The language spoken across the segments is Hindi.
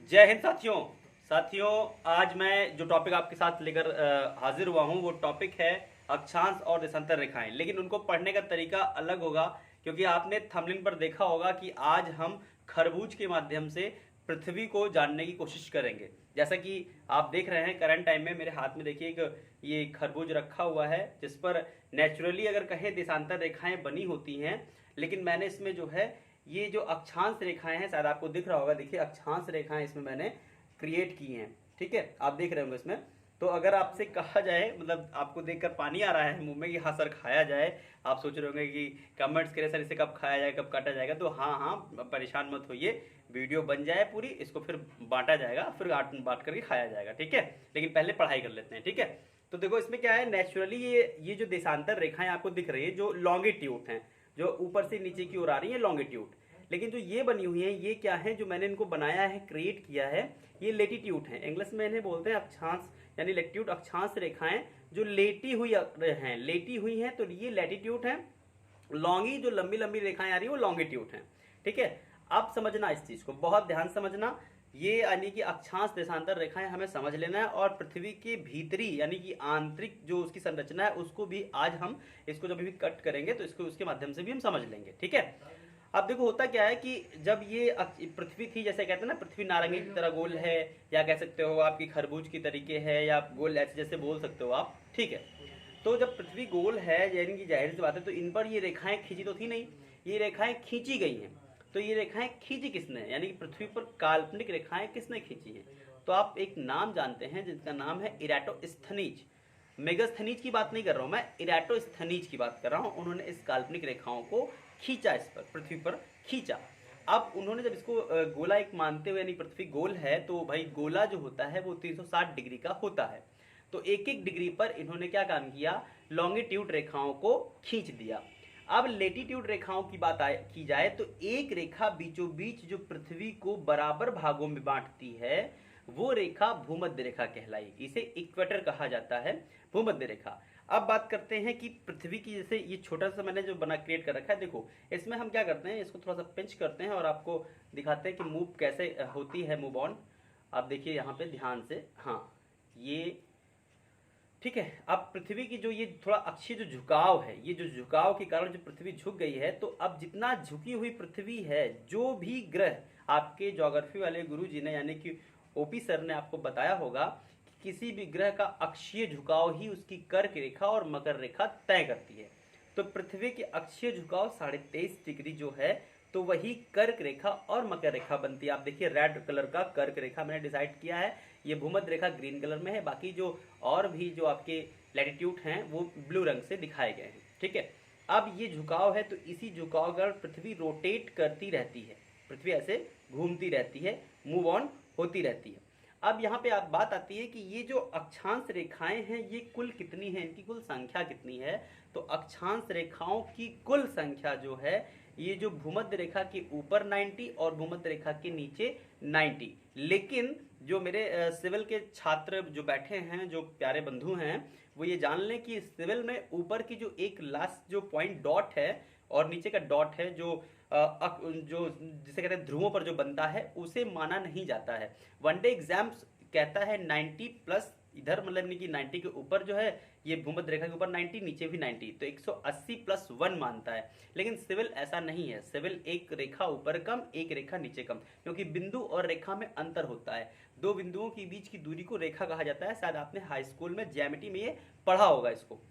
जय हिंद साथियों। आज मैं जो टॉपिक आपके साथ लेकर हाजिर हुआ हूँ वो टॉपिक है अक्षांश और देशांतर रेखाएं। लेकिन उनको पढ़ने का तरीका अलग होगा, क्योंकि आपने थंबनेल पर देखा होगा कि आज हम खरबूज के माध्यम से पृथ्वी को जानने की कोशिश करेंगे। जैसा कि आप देख रहे हैं करंट टाइम में मेरे हाथ में देखिए एक ये खरबूज रखा हुआ है, जिस पर नेचुरली अगर कहें देशांतर रेखाएं बनी होती हैं, लेकिन मैंने इसमें जो है ये जो अक्षांश रेखाएं हैं, शायद आपको दिख रहा होगा, देखिए अक्षांश रेखाएं इसमें मैंने क्रिएट की हैं। ठीक है, आप देख रहे होंगे इसमें। तो अगर आपसे कहा जाए, मतलब आपको देखकर पानी आ रहा है मुंह में कि हाँ सर खाया जाए, आप सोच रहे होंगे कि कमेंट्स करें सर इसे कब खाया जाए कब काटा जाएगा, तो हाँ हाँ परेशान मत होइए, वीडियो बन जाए पूरी, इसको फिर बांटा जाएगा, फिर बांट करके खाया जाएगा। ठीक है, लेकिन पहले पढ़ाई कर लेते हैं। ठीक है, तो देखो इसमें क्या है, नेचुरली ये जो देशांतर रेखाएं आपको दिख रही है जो लॉन्गिट्यूड हैं, जो ऊपर से नीचे की ओर आ रही है लॉन्गिट्यूड। लेकिन जो ये बनी हुई है ये क्या है, जो मैंने इनको बनाया है, क्रिएट किया है, ये लेटीट्यूड है। इंग्लिश में इन्हें बोलते हैं अक्षांश यानी लेटीट्यूड, अक्षांश रेखाएं जो लेटी हुई हैं, तो ये लेटीट्यूड है। लॉन्गी जो लंबी लंबी रेखाएं आ रही है वो लॉन्गिट्यूड है। ठीक है, अब समझना इस चीज को, बहुत ध्यान समझना। ये यानी कि अक्षांश देशांतर रेखाएं हमें समझ लेना है, और पृथ्वी के भीतरी यानी कि आंतरिक जो उसकी संरचना है उसको भी आज हम इसको जब भी कट करेंगे तो इसको उसके माध्यम से भी हम समझ लेंगे। ठीक है, अब देखो होता क्या है कि जब ये पृथ्वी थी, जैसे कहते हैं ना पृथ्वी नारंगी की तरह गोल है, या कह सकते हो आपकी खरबूज की तरीके है, या गोल ऐसे जैसे बोल सकते हो आप। ठीक है, तो जब पृथ्वी गोल है यानी कि जाहिर सी बात है, तो इन पर ये रेखाएं खींची तो थी नहीं, ये रेखाएं खींची गई हैं। तो ये रेखाएं खींची किसने, यानी कि पृथ्वी पर काल्पनिक रेखाएं किसने खींची हैं? तो आप एक नाम जानते हैं जिसका नाम है इराटोस्थनीज। मेगास्थनीज की बात नहीं कर रहा हूं मैं, इराटोस्थनीज की बात कर रहा हूं। उन्होंने इस काल्पनिक रेखाओं को खींचा, इस पर पृथ्वी पर खींचा। अब उन्होंने जब इसको गोला एक मानते हुए, यानी पृथ्वी गोल है, तो भाई गोला जो होता है वो 360 डिग्री का होता है। तो एक एक डिग्री पर इन्होंने क्या काम किया, लॉन्गिट्यूड रेखाओं को खींच दिया। अब लेटीट्यूड रेखाओं की बात की जाए तो एक रेखा बीचों बीच जो पृथ्वी को बराबर भागों में बांटती है वो रेखा भूमध्य रेखा कहलाएगी। इसे इक्वेटर कहा जाता है, भूमध्य रेखा। अब बात करते हैं कि पृथ्वी की, जैसे ये छोटा सा मैंने जो बना क्रिएट कर रखा है, देखो इसमें हम क्या करते हैं, इसको थोड़ा सा पिंच करते हैं और आपको दिखाते हैं कि मूव कैसे होती है, मूव ऑन। आप देखिए यहाँ पे ध्यान से, हाँ ये ठीक है। अब पृथ्वी की जो ये थोड़ा अक्षीय जो झुकाव है, ये जो झुकाव के कारण जो पृथ्वी झुक गई है, तो अब जितना झुकी हुई पृथ्वी है, जो भी ग्रह, आपके ज्योग्राफी वाले गुरु जी ने यानी कि ओपी सर ने आपको बताया होगा कि किसी भी ग्रह का अक्षीय झुकाव ही उसकी कर्क रेखा और मकर रेखा तय करती है। तो पृथ्वी के अक्षीय झुकाव 23.5 डिग्री जो है, तो वही कर्क रेखा और मकर रेखा बनती है। आप देखिए रेड कलर का कर्क रेखा मैंने डिसाइड किया है, ये भूमध्य रेखा ग्रीन कलर में है, बाकी जो और भी जो आपके लैटिट्यूड हैं वो ब्लू रंग से दिखाए गए हैं। ठीक है, अब ये झुकाव है, तो इसी झुकाव का पृथ्वी रोटेट करती रहती है, पृथ्वी ऐसे घूमती रहती है, मूव ऑन होती रहती है। अब यहाँ पे आप बात आती है कि ये जो अक्षांश रेखाएं हैं ये कुल कितनी है, इनकी कुल संख्या कितनी है? तो अक्षांश रेखाओं की कुल संख्या जो है, ये जो भूमध्य रेखा के ऊपर 90 और भूमध्य रेखा के नीचे 90। लेकिन जो मेरे सिविल के छात्र जो बैठे हैं, जो प्यारे बंधु हैं, वो ये जान लें कि सिविल में ऊपर की जो एक लास्ट जो पॉइंट डॉट है और नीचे का डॉट है, जो जिसे कहते हैं ध्रुवों पर जो बनता है, उसे माना नहीं जाता है। वनडे एग्जाम्स कहता है 90 प्लस, इधर मतलब नहीं कि 90 के ऊपर जो है ये भूमध्य रेखा के ऊपर 90, नीचे भी 90, तो 180 प्लस 1 मानता है। लेकिन सिविल ऐसा नहीं है, सिविल एक रेखा ऊपर कम एक रेखा नीचे कम, क्योंकि बिंदु और रेखा में अंतर होता है। दो बिंदुओं के बीच की दूरी को रेखा कहा जाता है, शायद आपने हाई स्कूल में ज्यामिति में ये पढ़ा होगा इसको।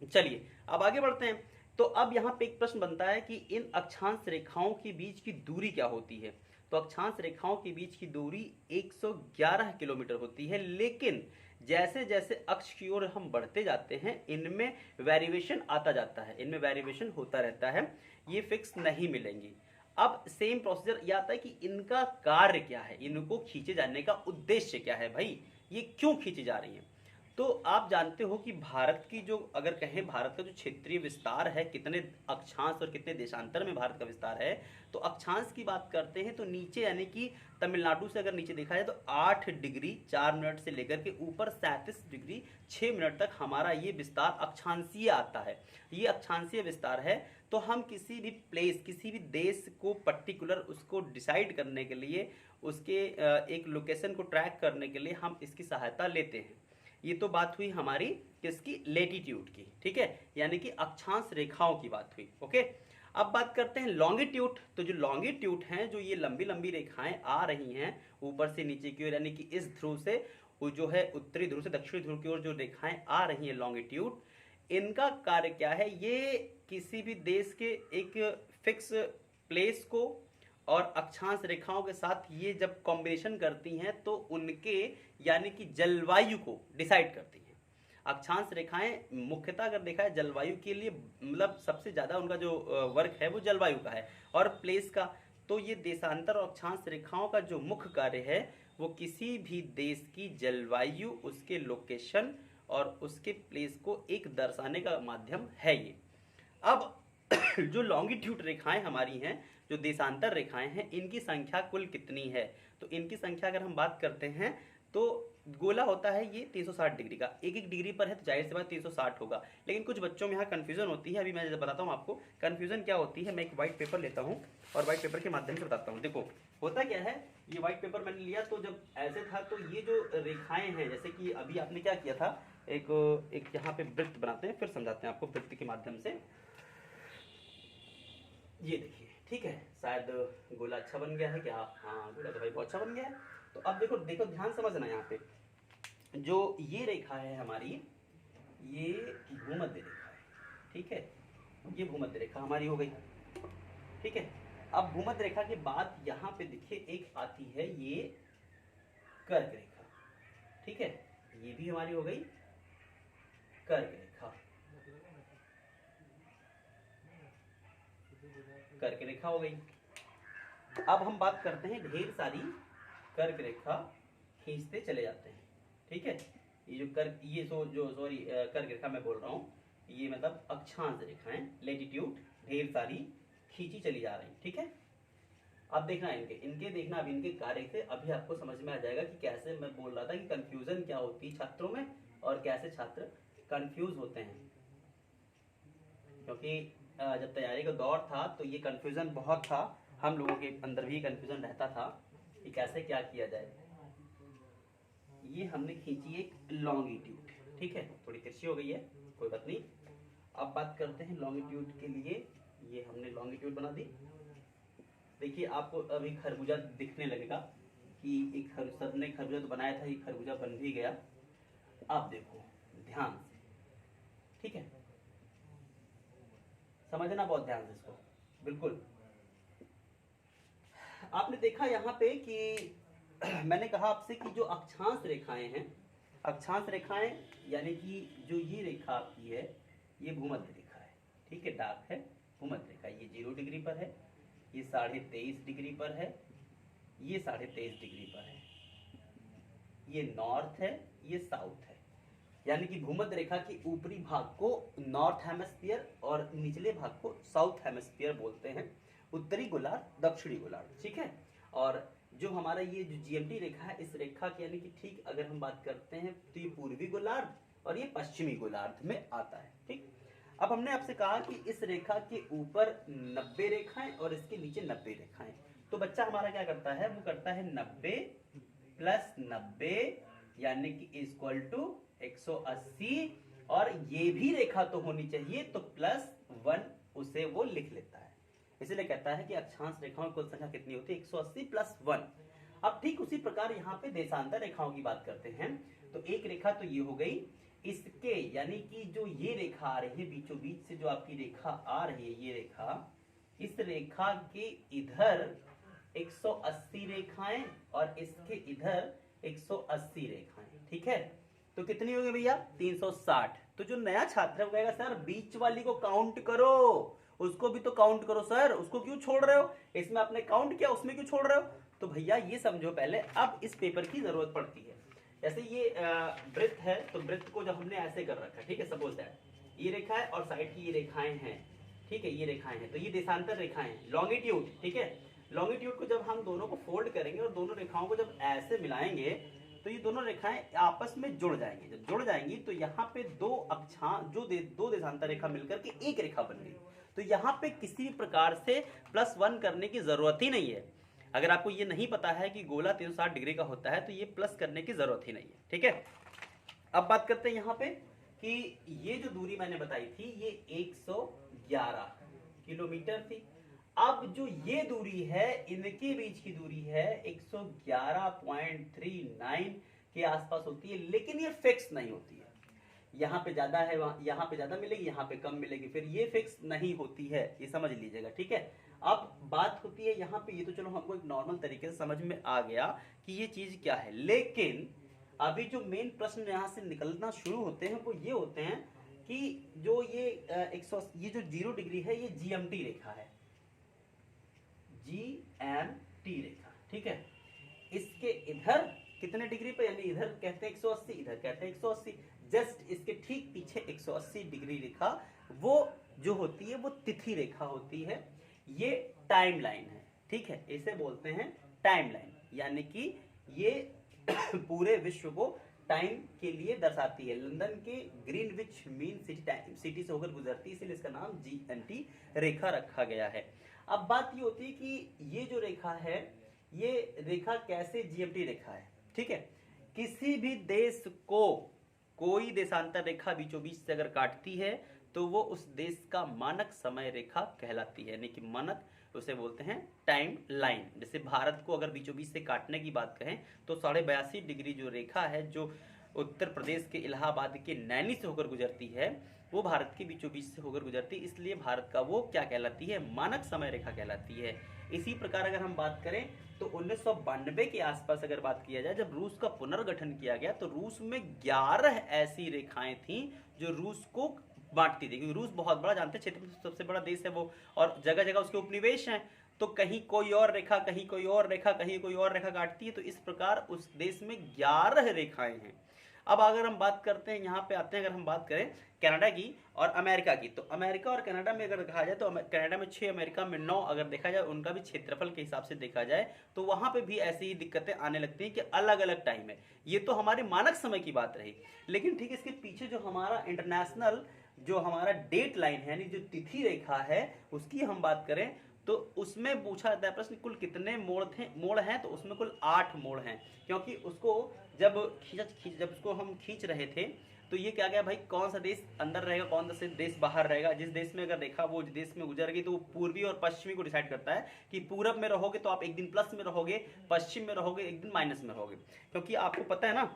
चलिए अब आगे बढ़ते हैं। तो अब यहाँ पे एक प्रश्न बनता है कि इन अक्षांश रेखाओं के बीच की दूरी क्या होती है? तो अक्षांश रेखाओं के बीच की दूरी 111 किलोमीटर होती है, लेकिन जैसे जैसे अक्ष की ओर हम बढ़ते जाते हैं इनमें वेरिएशन आता जाता है, इनमें वेरिएशन होता रहता है, ये फिक्स नहीं मिलेंगी। अब सेम प्रोसीजर यह आता है कि इनका कार्य क्या है, इनको खींचे जाने का उद्देश्य क्या है, भाई ये क्यों खींची जा रही है? तो आप जानते हो कि भारत की जो, अगर कहें भारत का जो क्षेत्रीय विस्तार है, कितने अक्षांश और कितने देशांतर में भारत का विस्तार है, तो अक्षांश की बात करते हैं तो नीचे यानी कि तमिलनाडु से अगर नीचे देखा जाए तो 8 डिग्री 4 मिनट से लेकर के ऊपर 37 डिग्री 6 मिनट तक हमारा ये विस्तार अक्षांशीय आता है। ये अक्षांशीय विस्तार है। तो हम किसी भी प्लेस, किसी भी देश को पर्टिकुलर उसको डिसाइड करने के लिए, उसके एक लोकेशन को ट्रैक करने के लिए हम इसकी सहायता लेते हैं। ये तो बात हुई हमारी किसकी, लेटीट्यूड की, ठीक है, यानी कि अक्षांश रेखाओं की बात हुई। ओके, अब बात करते हैं लॉन्गिट्यूड। तो जो लॉन्गिट्यूड हैं, जो ये लंबी लंबी रेखाएं आ रही हैं ऊपर से नीचे की ओर, यानी कि इस ध्रुव से वो जो है उत्तरी ध्रुव से दक्षिणी ध्रुव की ओर जो रेखाएं आ रही हैं लॉन्गिट्यूड, इनका कार्य क्या है, ये किसी भी देश के एक फिक्स प्लेस को और अक्षांश रेखाओं के साथ ये जब कॉम्बिनेशन करती हैं तो उनके यानी कि जलवायु को डिसाइड करती हैं। अक्षांश रेखाएं मुख्यतः अगर देखा है जलवायु के लिए, मतलब सबसे ज़्यादा उनका जो वर्क है वो जलवायु का है और प्लेस का। तो ये देशांतर और अक्षांश रेखाओं का जो मुख्य कार्य है वो किसी भी देश की जलवायु, उसके लोकेशन और उसके प्लेस को एक दर्शाने का माध्यम है ये। अब जो लॉन्गिट्यूड रेखाएं हमारी हैं, जो देशांतर रेखाएं हैं, इनकी संख्या कुल कितनी है, तो इनकी संख्या अगर हम बात करते हैं तो गोला होता है ये 360 डिग्री का, एक एक डिग्री पर है तो जाहिर सी बात 360 होगा। लेकिन कुछ बच्चों में यहाँ कन्फ्यूजन होती है, अभी मैं बताता हूँ आपको कन्फ्यूजन क्या होती है। मैं एक व्हाइट पेपर लेता हूँ और व्हाइट पेपर के माध्यम से बताता हूँ। देखो होता क्या है, ये व्हाइट पेपर मैंने लिया तो जब ऐसे था तो ये जो रेखाएं हैं, जैसे कि अभी आपने क्या किया था, एक यहाँ पे वृत्त बनाते हैं, फिर समझाते हैं आपको वृत्त के माध्यम से। ये देखिए, ठीक है, शायद गोला अच्छा बन गया है क्या, हाँ गोला तो भाई बहुत अच्छा बन गया है। तो अब देखो देखो ध्यान समझना, यहाँ पे जो ये रेखा है हमारी, ये भूमध्य रेखा है, ठीक है, ये भूमध्य रेखा हमारी हो गई, ठीक है। अब भूमध्य रेखा के बाद यहाँ पे देखिए एक आती है ये कर्क रेखा, ठीक है, ये भी हमारी हो गई कर्क रेखा, कर्क रेखा हो गई। अब हम बात करते हैं, ढेर सारी कर्क रेखा खींचते चले जाते हैं, ठीक है। ये जो कर्क, ये कर्क रेखा मैं बोल रहा हूँ, ये मतलब अक्षांश रेखाएं, लेटीट्यूड ढेर सारी खींची चली जा रही, ठीक है। अब देखना इनके देखना, अब इनके कार्य से अभी आपको समझ में आ जाएगा कि कैसे मैं बोल रहा था कि कंफ्यूजन क्या होती है छात्रों में और कैसे छात्र कंफ्यूज होते हैं। क्योंकि जब तैयारी का दौर था तो ये कंफ्यूजन बहुत था, हम लोगों के अंदर भी कंफ्यूजन रहता था कि कैसे क्या किया जाए। ये हमने खींची एक लॉन्गिट्यूड, ठीक है, थोड़ी तिरछी हो गई है, कोई बात नहीं। अब बात करते हैं लॉन्गिट्यूड के लिए, ये हमने लॉन्गिट्यूड बना दी। देखिए आपको अभी खरबूजा दिखने लगेगा कि एक सर ने खरबूजा तो बनाया था, ये खरबूजा बन भी गया। अब देखो ध्यान से, ठीक है, समझना बहुत ध्यान से इसको, बिल्कुल। आपने देखा यहाँ पे कि मैंने कहा आपसे कि जो अक्षांश रेखाएं हैं, अक्षांश रेखाएं यानी कि जो ये रेखा आपकी है, ये भूमध्य रेखा है, ठीक है, डार्क है भूमध्य रेखा, ये 0 डिग्री पर है, ये 23.5 डिग्री पर है, ये 23.5 डिग्री पर है, ये नॉर्थ है, ये साउथ है। यानी कि भूमध्य रेखा के ऊपरी भाग को नॉर्थ हेमिस्फीयर और निचले भाग को साउथ हेमिस्फीयर बोलते हैं, उत्तरी गोलार्ध, दक्षिणी गोलार्ध, ठीक है। और जो हमारा ये जो जीएमटी रेखा है, इस रेखा की यानी कि ठीक अगर हम बात करते हैं तो ये पूर्वी गोलार्ध और ये पश्चिमी गोलार्ध में आता है, ठीक। अब हमने आपसे कहा कि इस रेखा के ऊपर 90 रेखाएं और इसके नीचे 90 रेखाएं, तो बच्चा हमारा क्या करता है, वो करता है 90 + 90 यानी कि इक्वल टू 180, और ये भी रेखा तो होनी चाहिए तो +1 उसे वो लिख लेता है। इसलिए कहता है कि अक्षांश रेखाओं की कुल संख्या कितनी होती है, 180 + 1। अब ठीक उसी प्रकार यहाँ पे देशांतर रेखाओं की बात करते हैं, तो एक रेखा तो ये हो गई, इसके यानी कि जो ये रेखा आ रही है बीचों बीच से, जो आपकी रेखा आ रही है ये रेखा, इस रेखा के इधर 180 रेखाएं और इसके इधर 180 रेखाएं, ठीक है। तो कितनी होगी भैया, 360। तो जो नया छात्र है वो कहेगा सर बीच वाली को काउंट करो, उसको भी तो काउंट करो सर, उसको क्यों छोड़ रहे हो, इसमें आपने काउंट किया उसमें क्यों छोड़ रहे हो। तो भैया ये समझो पहले, अब इस पेपर की जरूरत पड़ती है जैसे ये वृत्त है, तो वृत्त को जब हमने ऐसे कर रखा है, ठीक है, सपोज दैट ये रेखा है और साइड की ये रेखाएं हैं, ठीक है, ये रेखाएं हैं, तो ये देशांतर रेखाएं, लॉन्गिट्यूड, ठीक है, लॉन्गिट्यूड को जब हम दोनों को फोल्ड करेंगे और दोनों रेखाओं को जब ऐसे मिलाएंगे तो ये दोनों रेखाएं आपस में जुड़ जाएंगी। जब जुड़ जाएंगी तो यहाँ पे दो दो देशांतर रेखा मिलकर के एक रेखा बन गई। तो यहाँ पे किसी भी प्रकार से +1 करने की जरूरत ही नहीं है। अगर आपको ये नहीं पता है कि गोला 360 डिग्री का होता है तो ये प्लस करने की जरूरत ही नहीं है, ठीक है। अब बात करते हैं यहाँ पे कि ये जो दूरी मैंने बताई थी ये 111 किलोमीटर थी। अब जो ये दूरी है, इनके बीच की दूरी है 111.39 के आसपास होती है, लेकिन ये फिक्स नहीं होती है। यहाँ पे ज्यादा है, यहाँ पे ज्यादा मिलेगी, यहाँ पे कम मिलेगी, फिर ये फिक्स नहीं होती है, ये समझ लीजिएगा, ठीक है। अब बात होती है यहाँ पे, ये तो चलो हमको एक नॉर्मल तरीके से समझ में आ गया कि ये चीज क्या है, लेकिन अभी जो मेन प्रश्न यहाँ से निकलना शुरू होते हैं वो ये होते हैं कि जो ये ये जो 0 डिग्री है ये GMT रेखा है, GMT रेखा, ठीक है। इसके इधर कितने डिग्री पे, यानी इधर कहते हैं 180, इधर कहते हैं 180, जस्ट इसके ठीक पीछे 180 डिग्री रेखा वो जो होती है वो तिथि रेखा होती है, ये टाइम लाइन है, ठीक है, इसे बोलते हैं टाइम लाइन, यानी कि ये पूरे विश्व को टाइम के लिए दर्शाती है। लंदन के ग्रीनविच मीन सिटी से होकर गुजरती है, इसलिए इसका नाम GMT रेखा रखा गया है। अब बात ये होती है कि ये जो रेखा है, ये रेखा कैसे GMT रेखा है, ठीक है। किसी भी देश को कोई देशांतर रेखा बीचों बीच से अगर काटती है तो वो उस देश का मानक समय रेखा कहलाती है, यानी कि मानक उसे बोलते हैं टाइम लाइन। जैसे भारत को अगर बीचों बीच से काटने की बात कहें तो 82.5 डिग्री जो रेखा है, जो उत्तर प्रदेश के इलाहाबाद के नैनी से होकर गुजरती है, वो भारत के बीचों बीच से होकर गुजरती है, इसलिए भारत का वो क्या कहलाती है, मानक समय रेखा कहलाती है। इसी प्रकार अगर हम बात करें तो 1992 के आसपास अगर बात किया जाए, जब रूस का पुनर्गठन किया गया तो रूस में 11 ऐसी रेखाएं थी जो रूस को बांटती थी, क्योंकि रूस बहुत बड़ा, जानते हैं, क्षेत्र में सबसे बड़ा देश है वो, और जगह जगह उसके उपनिवेश हैं, तो कहीं कोई और रेखा, कहीं कोई और रेखा, कहीं कोई और रेखा काटती है, तो इस प्रकार उस देश में 11 रेखाएं हैं। अब अगर हम बात करते हैं, यहाँ पे आते हैं, अगर हम बात करें कनाडा की और अमेरिका की, तो अमेरिका और कनाडा में अगर कहा जाए तो कनाडा में 6, अमेरिका में 9 अगर देखा जाए, उनका भी क्षेत्रफल के हिसाब से देखा जाए तो वहां पे भी ऐसी ही दिक्कतें आने लगती हैं कि अलग अलग टाइम है। ये तो हमारे मानक समय की बात रही, लेकिन ठीक इसके पीछे जो हमारा इंटरनेशनल जो हमारा डेट लाइन है, यानी जो तिथि रेखा है, उसकी हम बात करें तो उसमें पूछा जाता है प्रश्न कुल कितने मोड़ हैं, तो उसमें कुल 8 मोड़ हैं, क्योंकि उसको जब उसको हम खींच रहे थे तो ये क्या गया भाई, कौन सा देश अंदर रहेगा, कौन सा देश बाहर रहेगा। जिस देश में अगर रेखा वो देश में गुजर गई तो वो पूर्वी और पश्चिमी को डिसाइड करता है कि पूरब में रहोगे तो आप एक दिन प्लस में रहोगे, पश्चिम में रहोगे एक दिन माइनस में रहोगे। क्योंकि आपको पता है ना,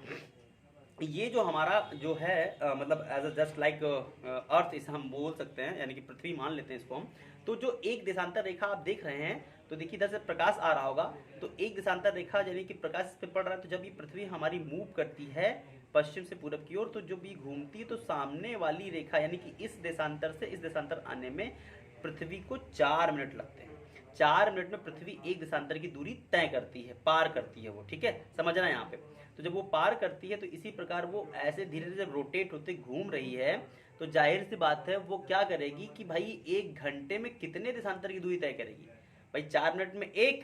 ये जो हमारा जो है मतलब एज जस्ट लाइक अर्थ, इसे हम बोल सकते हैं, यानी कि पृथ्वी मान लेते हैं इसको हम। तो जो एक देशांतर रेखा आप देख रहे हैं, तो देखिए इधर से प्रकाश आ रहा होगा, तो एक देशांतर रेखा यानी कि प्रकाश इस पे पड़ रहा है, तो जब ये पृथ्वी हमारी मूव करती है पश्चिम से पूरब की ओर, तो जब ये घूमती है तो सामने वाली रेखा यानी कि इस देशांतर से इस देशांतर आने में पृथ्वी को 4 मिनट लगते हैं। 4 मिनट में पृथ्वी एक देशांतर की दूरी तय करती है, पार करती है वो, ठीक है, समझना यहाँ पे। तो जब वो पार करती है तो इसी प्रकार वो ऐसे धीरे धीरे रोटेट होते घूम रही है, तो जाहिर सी बात है वो क्या करेगी कि भाई 1 घंटे में कितने देशांतर की दूरी तय करेगी भाई, 4 मिनट में 1,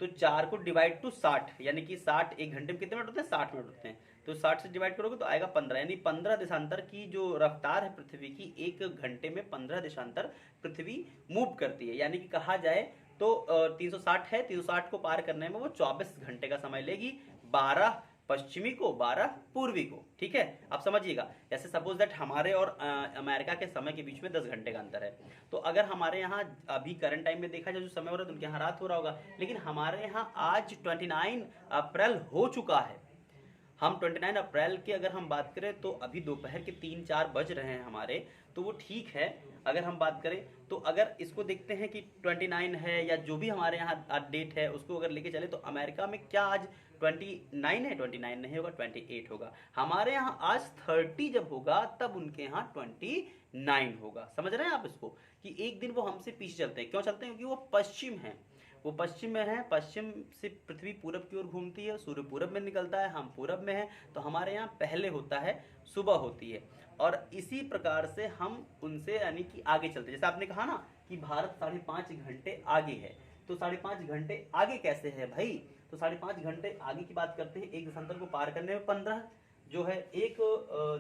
तो 4 को डिवाइड टू 60, यानी कि 60 1 घंटे में कितने मिनट होते हैं, 60 मिनट होते हैं, तो 60 से डिवाइड करोगे तो आएगा 15, यानी 15 देशांतर की जो रफ्तार है पृथ्वी की, 1 घंटे में 15 देशांतर पृथ्वी मूव करती है। यानी कि कहा जाए तो 360 है, 360 को पार करने में वो 24 घंटे का समय लेगी, 12 पश्चिमी को, 12 पूर्वी को, ठीक है। आप समझिएगा, जैसे सपोज दैट हमारे और अमेरिका के समय के बीच में 10 घंटे का अंतर है, तो अगर हमारे यहाँ अभी करंट टाइम में देखा जाए जो समय हो रहा है तो उनके यहाँ रात हो रहा होगा, लेकिन हमारे यहाँ आज 29 अप्रैल हो चुका है। हम 29 अप्रैल की अगर हम बात करें तो अभी दोपहर के 3-4 बज रहे हैं हमारे, तो वो ठीक है। अगर हम बात करें तो अगर इसको देखते हैं कि 29 है या जो भी हमारे यहाँ डेट है उसको अगर लेके चले, तो अमेरिका में क्या आज 29 है, 29 नहीं होगा, 28 होगा। हमारे यहाँ आज 30 जब होगा तब उनके यहाँ 29 होगा। समझ रहे हैं आप इसको, कि एक दिन वो हमसे पीछे चलते हैं। क्यों चलते हैं? क्योंकि वो पश्चिम है, वो पश्चिम में है, पश्चिम से पृथ्वी पूरब की ओर घूमती है, सूर्य पूरब में निकलता है, हम पूरब में हैं, तो हमारे यहाँ पहले होता है, सुबह होती है। और इसी प्रकार से हम उनसे यानी कि आगे चलते हैं। जैसे आपने कहा ना कि भारत 5.5 घंटे आगे है, तो 5.5 घंटे आगे कैसे है भाई? तो 5.5 घंटे आगे की बात करते हैं। एक देशांतर को पार करने में 15 जो है, एक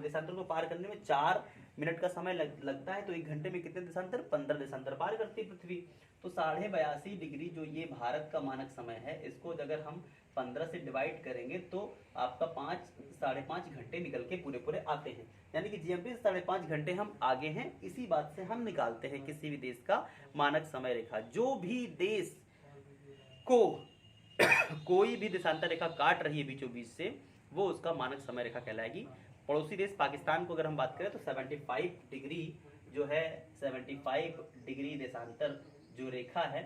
देशांतर को पार करने में 4 मिनट का समय लगता है, तो 1 घंटे में कितने देशांतर? 15 देशांतर पार करती है पृथ्वी। तो 82.5 डिग्री जो ये भारत का मानक समय है, इसको अगर हम 15 से डिवाइड करेंगे तो आपका 5-5.5 घंटे निकल के पूरे पूरे आते हैं। यानी कि जीएमटी से 5.5 घंटे हम आगे हैं। इसी बात से हम निकालते हैं किसी भी देश का मानक समय रेखा। जो भी देश को कोई भी देशांतर रेखा काट रही है बीचों बीच से, वो उसका मानक समय रेखा कहलाएगी। पड़ोसी देश पाकिस्तान को अगर हम बात करें तो 75 डिग्री जो है, 75 डिग्री देशांतर जो रेखा है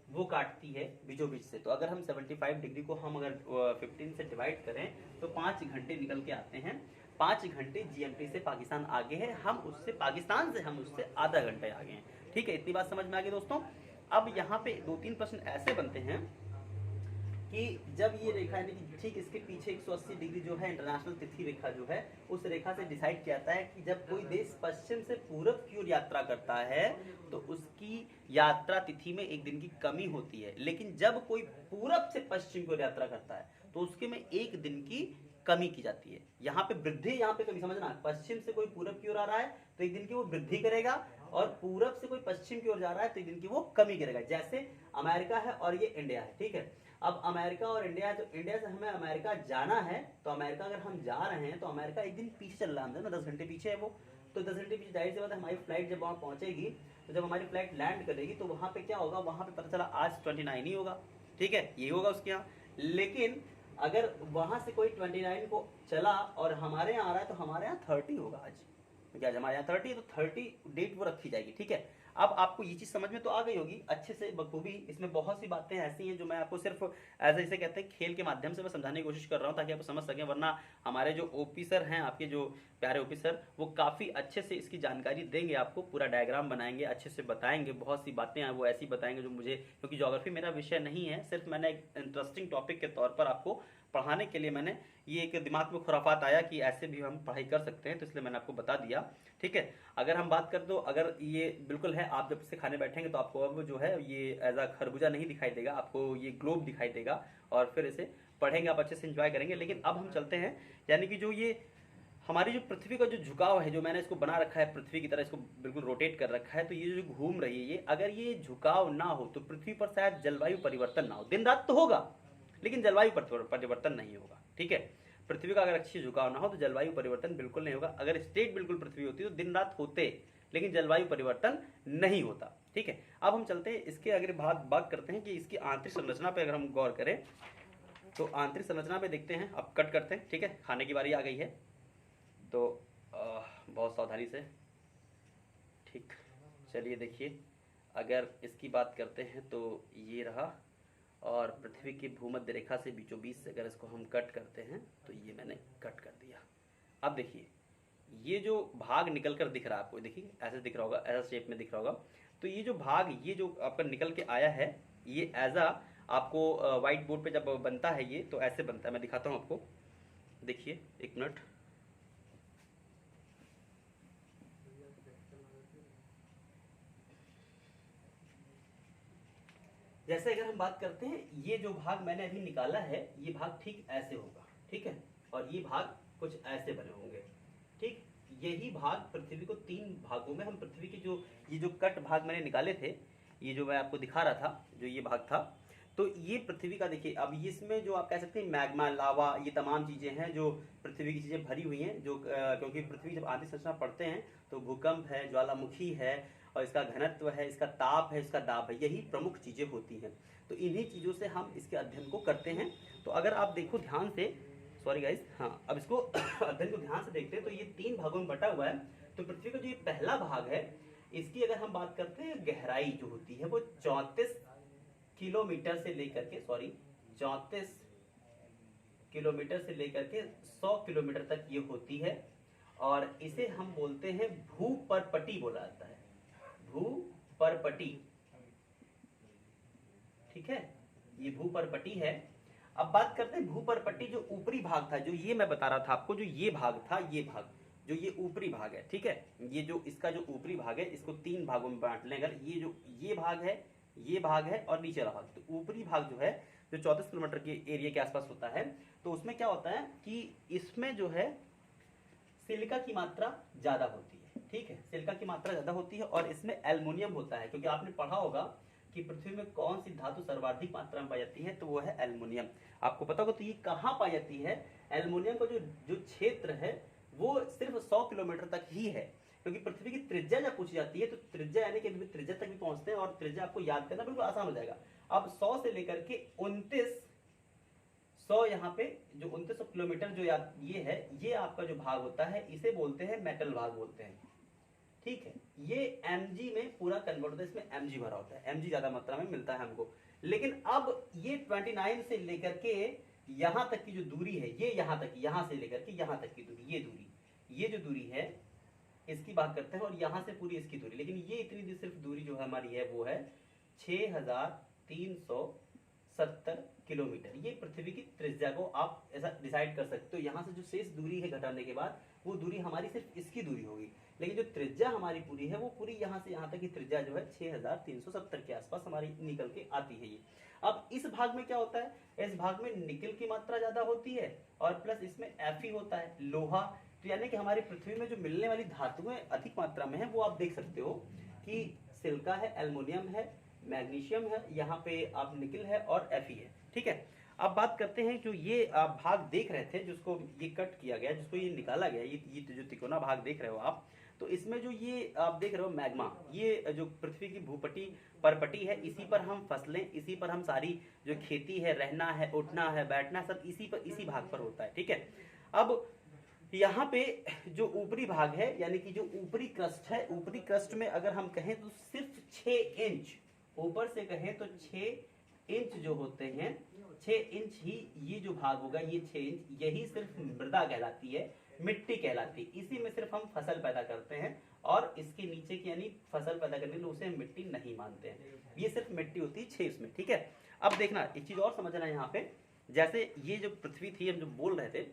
वो काटती है बीचों बीच से। तो अगर हम 75 डिग्री को हम अगर 15 से डिवाइड करें तो 5 घंटे निकल के आते हैं। 5 घंटे जीएमटी से पाकिस्तान आगे है, हम उससे, पाकिस्तान से हम उससे आधा घंटे आगे हैं। ठीक है, इतनी बात समझ में आ गई दोस्तों। अब यहाँ पे 2-3 प्रश्न ऐसे बनते हैं कि जब ये रेखा यानी कि ठीक इसके पीछे 180 डिग्री जो है इंटरनेशनल तिथि रेखा जो है, उस रेखा से डिसाइड किया जाता है कि जब कोई देश पश्चिम से पूरब की ओर यात्रा करता है तो उसकी यात्रा तिथि में 1 दिन की कमी होती है। लेकिन जब कोई पूरब से पश्चिम की ओर यात्रा करता है तो उसके में 1 दिन की कमी की जाती है। यहाँ पे वृद्धि, यहाँ पे कमी, समझना, पश्चिम से कोई पूरब की ओर आ रहा है तो 1 दिन की वो वृद्धि करेगा, और पूरब से कोई पश्चिम की ओर जा रहा है तो 1 दिन की वो कमी करेगा। जैसे अमेरिका है और ये इंडिया है, ठीक है। अब अमेरिका और इंडिया है, तो इंडिया से हमें अमेरिका जाना है, तो अमेरिका अगर हम जा रहे हैं तो अमेरिका 1 दिन पीछे चल रहा है, ना 10 घंटे पीछे है वो। तो 10 घंटे पीछे, जाहिर सी बात है हमारी फ्लाइट जब वहाँ पहुंचेगी, तो जब हमारी फ्लाइट लैंड करेगी तो वहाँ पे क्या होगा, वहाँ पे पता चला आज 29 ही होगा, ठीक है, ये होगा उसके यहाँ। लेकिन अगर वहाँ से कोई 29 को चला और हमारे यहाँ आ रहा है तो हमारे यहाँ 30 होगा आज, क्या हमारे यहाँ 30 है, तो 30 डेट वो रखी जाएगी, ठीक है। अब आपको ये चीज समझ में तो आ गई होगी अच्छे से बखूबी। इसमें बहुत सी बातें ऐसी हैं जो मैं आपको सिर्फ ऐसे इसे कहते हैं खेल के माध्यम से मैं समझाने की कोशिश कर रहा हूँ ताकि आप समझ सकें, वरना हमारे जो ओपी सर हैं, आपके जो प्यारे ओपी सर, वो काफ़ी अच्छे से इसकी जानकारी देंगे, आपको पूरा डायग्राम बनाएंगे, अच्छे से बताएंगे, बहुत सी बातें हैं वो ऐसी बताएंगे जो मुझे, क्योंकि ज्योग्राफी मेरा विषय नहीं है, सिर्फ मैंने एक इंटरेस्टिंग टॉपिक के तौर पर आपको पढ़ाने के लिए मैंने ये एक दिमाग में खुराफात आया कि ऐसे भी हम पढ़ाई कर सकते हैं, तो इसलिए मैंने आपको बता दिया, ठीक है। अगर हम बात करें तो अगर ये बिल्कुल है, आप जब इससे खाने बैठेंगे तो आपको अब जो है ये एज अ खरबूजा नहीं दिखाई देगा, आपको ये ग्लोब दिखाई देगा, और फिर इसे पढ़ेंगे आप अच्छे से एंजॉय करेंगे। लेकिन अब हम चलते हैं, यानी कि जो ये हमारी जो पृथ्वी का जो झुकाव है, जो मैंने इसको बना रखा है पृथ्वी की तरह, इसको बिल्कुल रोटेट कर रखा है, तो ये जो घूम रही है ये, अगर ये झुकाव ना हो तो पृथ्वी पर शायद जलवायु परिवर्तन ना हो। दिन रात तो होगा लेकिन जलवायु परिवर्तन नहीं होगा, ठीक है। पृथ्वी का अगर अच्छी झुकाव ना हो तो जलवायु परिवर्तन बिल्कुल नहीं होगा। अगर स्टेट बिल्कुल पृथ्वी होती तो दिन रात होते, लेकिन जलवायु परिवर्तन नहीं होता, ठीक है। अब हम चलते हैं इसके अगर बात करते हैं कि इसकी आंतरिक संरचना पे अगर हम गौर करें तो आंतरिक संरचना पे देखते हैं। अब कट करते हैं, ठीक है, खाने की बारी आ गई है, तो बहुत सावधानी से, ठीक। चलिए देखिए, अगर इसकी बात करते हैं तो ये रहा, और पृथ्वी की भूमध्य रेखा से बीचों बीच से अगर इसको हम कट करते हैं तो ये मैंने कट कर दिया। अब देखिए ये जो भाग निकल कर दिख रहा है आपको, देखिए ऐसे दिख रहा होगा, ऐसा शेप में दिख रहा होगा, तो ये जो भाग, ये जो आपका निकल के आया है, ये एज आ आपको व्हाइट बोर्ड पे जब बनता है ये, तो ऐसे बनता है। मैं दिखाता हूँ आपको, देखिए 1 मिनट। जैसे अगर हम बात करते हैं, ये जो भाग मैंने अभी निकाला है, ये भाग ठीक ऐसे होगा, ठीक है, और ये भाग कुछ ऐसे बने होंगे, ठीक। यही भाग पृथ्वी को 3 भागों में, हम पृथ्वी के जो ये जो कट भाग मैंने निकाले थे, ये जो मैं आपको दिखा रहा था, जो ये भाग था, तो ये पृथ्वी का देखिए। अब इसमें जो आप कह सकते हैं मैग्मा, लावा, ये तमाम चीज़ें हैं जो पृथ्वी की चीज़ें भरी हुई हैं, जो क्योंकि पृथ्वी जब आंतरिक संरचना पढ़ते हैं तो भूकंप है, ज्वालामुखी है, और इसका घनत्व है, इसका ताप है, इसका दाब है, यही प्रमुख चीज़ें होती हैं। तो इन्हीं चीज़ों से हम इसके अध्ययन को करते हैं। तो अगर आप देखो ध्यान से, सॉरी गाइज, हाँ, अब इसको अध्ययन को ध्यान से देखते हैं तो ये 3 भागों में बटा हुआ है। तो पृथ्वी का जो ये पहला भाग है, इसकी अगर हम बात करते हैं, गहराई जो होती है वो 34 किलोमीटर से लेकर के, सॉरी 34 किलोमीटर से लेकर के 100 किलोमीटर तक ये होती है, और इसे हम बोलते हैं भूपर्पटी बोला जाता है, भूपर्पटी, ठीक है, ये भूपर्पटी है। अब बात करते हैं भूपर्पटी जो ऊपरी भाग था, जो ये मैं बता रहा था आपको, जो ये भाग था, ये भाग जो ये ऊपरी भाग है, ठीक है, ये जो इसका जो ऊपरी भाग है, इसको 3 भागों में बांट लें अगर, ये जो ये भाग है, ये भाग है और नीचे वाला भाग। तो ऊपरी भाग जो है, जो 34 किलोमीटर के एरिया के आसपास होता है, तो उसमें क्या होता है कि इसमें जो है सिलिका की मात्रा ज्यादा होती है, ठीक है, सिलिका की मात्रा ज्यादा होती है और इसमें एल्युमिनियम होता है, क्योंकि आपने पढ़ा होगा कि पृथ्वी में कौन सी धातु सर्वाधिक मात्रा में पाई जाती है, तो वो है एल्युमिनियम। आपको पता होगा तो ये कहाँ पाई जाती है, एल्युमिनियम का जो जो क्षेत्र है वो सिर्फ 100 किलोमीटर तक ही है, क्योंकि पृथ्वी की त्रिज्या जब पूछी जाती है तो त्रिज्या यानी कि त्रिज्या तक भी पहुंचते हैं, और त्रिज्या आपको याद करना बिल्कुल आसान हो जाएगा। अब 100 से लेकर के 2900 यहाँ पे जो 2900 किलोमीटर जो ये है, ये आपका जो भाग होता है इसे बोलते हैं मेटल भाग बोलते हैं, ठीक है। ये mg में पूरा कन्वर्ट होता है, इसमें mg भरा होता है, mg ज्यादा मात्रा में मिलता है हमको। लेकिन अब ये 29 से लेकर के यहाँ तक की जो दूरी है, ये यहाँ तक, यहाँ से लेकर के यहाँ तक की दूरी, ये दूरी, ये जो दूरी है इसकी बात करते हैं, और यहाँ से पूरी इसकी दूरी, लेकिन ये इतनी सिर्फ दूरी जो है हमारी है वो है 6370 किलोमीटर। ये पृथ्वी की त्रिज्या को आप ऐसा डिसाइड कर सकते हो, यहाँ से जो शेष दूरी है घटाने के बाद वो दूरी हमारी सिर्फ इसकी दूरी होगी, लेकिन जो त्रिज्या हमारी पूरी है वो पूरी यहाँ से यहाँ तक की त्रिज्या जो है 6370 के आसपास हमारी निकल के आती है ये। अब इस भाग में क्या होता है, इस भाग में निकल की मात्रा ज्यादा होती है और प्लस इसमें Fe होता है, लोहा। तो यानी कि हमारी पृथ्वी में जो मिलने वाली धातुएं अधिक मात्रा में है वो आप देख सकते हो कि सिलिका है, एल्युमिनियम है, मैग्नीशियम है, यहाँ पे आप निकल है और Fe है, ठीक है। अब बात करते हैं जो ये आप भाग देख रहे थे, जिसको ये कट किया गया, जिसको ये निकाला गया, ये जो तिकोना भाग देख रहे हो आप, तो इसमें जो ये आप देख रहे हो मैग्मा, ये जो पृथ्वी की भूपटी परपटी है, इसी पर हम फसलें, इसी पर हम सारी जो खेती है, रहना है, उठना है, बैठना, सब इसी पर, इसी भाग पर होता है, ठीक है। अब यहाँ पे जो ऊपरी भाग है, यानी कि जो ऊपरी क्रस्ट है, ऊपरी क्रस्ट में अगर हम कहें तो सिर्फ 6 इंच, ऊपर से कहें तो 6 इंच जो होते हैं, 6 इंच ही ये जो भाग होगा, ये 6 इंच, यही सिर्फ मृदा कहलाती है, मिट्टी कहलाती है। इसी में सिर्फ हम फसल पैदा करते हैं, और इसके नीचे की यानी फसल पैदा करने के लिए उसे हम मिट्टी नहीं मानते हैं, ये सिर्फ मिट्टी होती है 6 इसमें, ठीक है। अब देखना एक चीज और समझना यहाँ पे, जैसे ये जो पृथ्वी थी, हम जो बोल रहे थे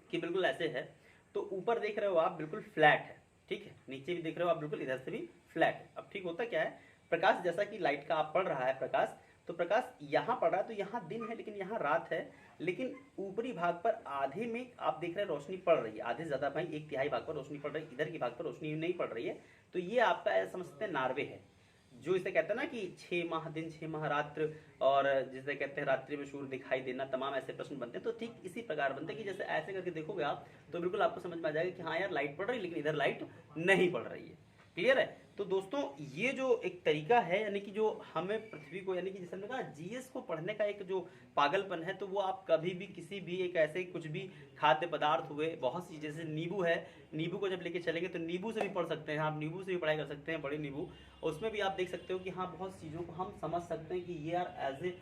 कि बिल्कुल ऐसे है, तो ऊपर देख रहे हो आप बिल्कुल फ्लैट है, ठीक है, नीचे भी देख रहे हो आप बिल्कुल इधर से भी फ्लैट है। अब ठीक होता क्या है, प्रकाश जैसा कि लाइट का आप पड़ रहा है प्रकाश, तो प्रकाश यहाँ पड़ रहा है तो यहाँ दिन है लेकिन यहाँ रात है, लेकिन ऊपरी भाग पर आधे में आप देख रहे हैं रोशनी पड़ रही है, आधे से ज्यादा भाई 1/3 भाग पर रोशनी पड़ रही है, इधर की भाग पर रोशनी नहीं पड़ रही है, तो ये आपका ऐसा समझ सकते हैं नार्वे है, जो इसे कहते हैं ना कि 6 माह दिन 6 माह रात्र, और जिसे कहते हैं रात्रि में सूर्य दिखाई देना, तमाम ऐसे प्रश्न बनते हैं। तो ठीक इसी प्रकार बनते हैं कि जैसे ऐसे करके देखोगे आप तो बिल्कुल आपको समझ में आ जाएगा कि हाँ यार लाइट पड़ रही है, लेकिन इधर लाइट नहीं पड़ रही है, क्लियर है। तो दोस्तों ये जो एक तरीका है, यानी कि जो हमें पृथ्वी को, यानी कि जैसे हमने कहा जीएस को पढ़ने का एक जो पागलपन है, तो वो आप कभी भी किसी भी एक ऐसे कुछ भी खाद्य पदार्थ हुए, बहुत सी, जैसे नींबू है, नींबू को जब लेके चलेंगे तो नींबू से भी पढ़ सकते हैं, आप नींबू से भी पढ़ाई कर सकते हैं, बड़े नींबू, उसमें भी आप देख सकते हो कि हाँ बहुत चीज़ों को हम समझ सकते हैं कि ये यार एज ए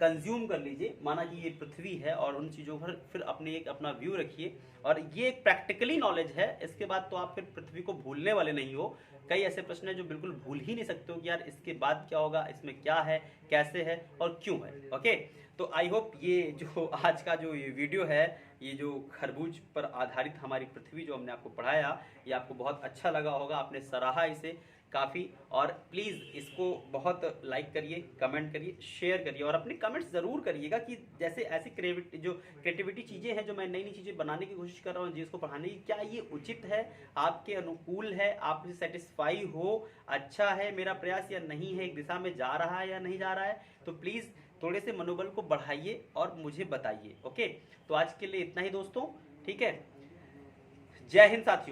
कंज्यूम कर लीजिए, माना कि ये पृथ्वी है, और उन चीज़ों पर फिर अपने एक अपना व्यू रखिए, और ये एक प्रैक्टिकली नॉलेज है, इसके बाद तो आप फिर पृथ्वी को भूलने वाले नहीं हो। कई ऐसे प्रश्न हैं जो बिल्कुल भूल ही नहीं सकते हो कि यार इसके बाद क्या होगा, इसमें क्या है, कैसे है और क्यों है, ओके। तो आई होप ये जो आज का जो ये वीडियो है, ये जो खरबूज पर आधारित हमारी पृथ्वी जो हमने आपको पढ़ाया, ये आपको बहुत अच्छा लगा होगा, आपने सराहा इसे काफ़ी, और प्लीज़ इसको बहुत लाइक करिए, कमेंट करिए, शेयर करिए, और अपने कमेंट्स ज़रूर करिएगा कि जैसे ऐसी क्रिएटिविटी चीज़ें हैं जो मैं नई नई चीज़ें बनाने की कोशिश कर रहा हूँ जिसको पढ़ाने की, क्या ये उचित है, आपके अनुकूल है, आप इससे सेटिस्फाई हो, अच्छा है मेरा प्रयास या नहीं है, एक दिशा में जा रहा है या नहीं जा रहा है, तो प्लीज़ थोड़े से मनोबल को बढ़ाइए और मुझे बताइए, ओके। तो आज के लिए इतना ही दोस्तों, ठीक है, जय हिंद साथियों।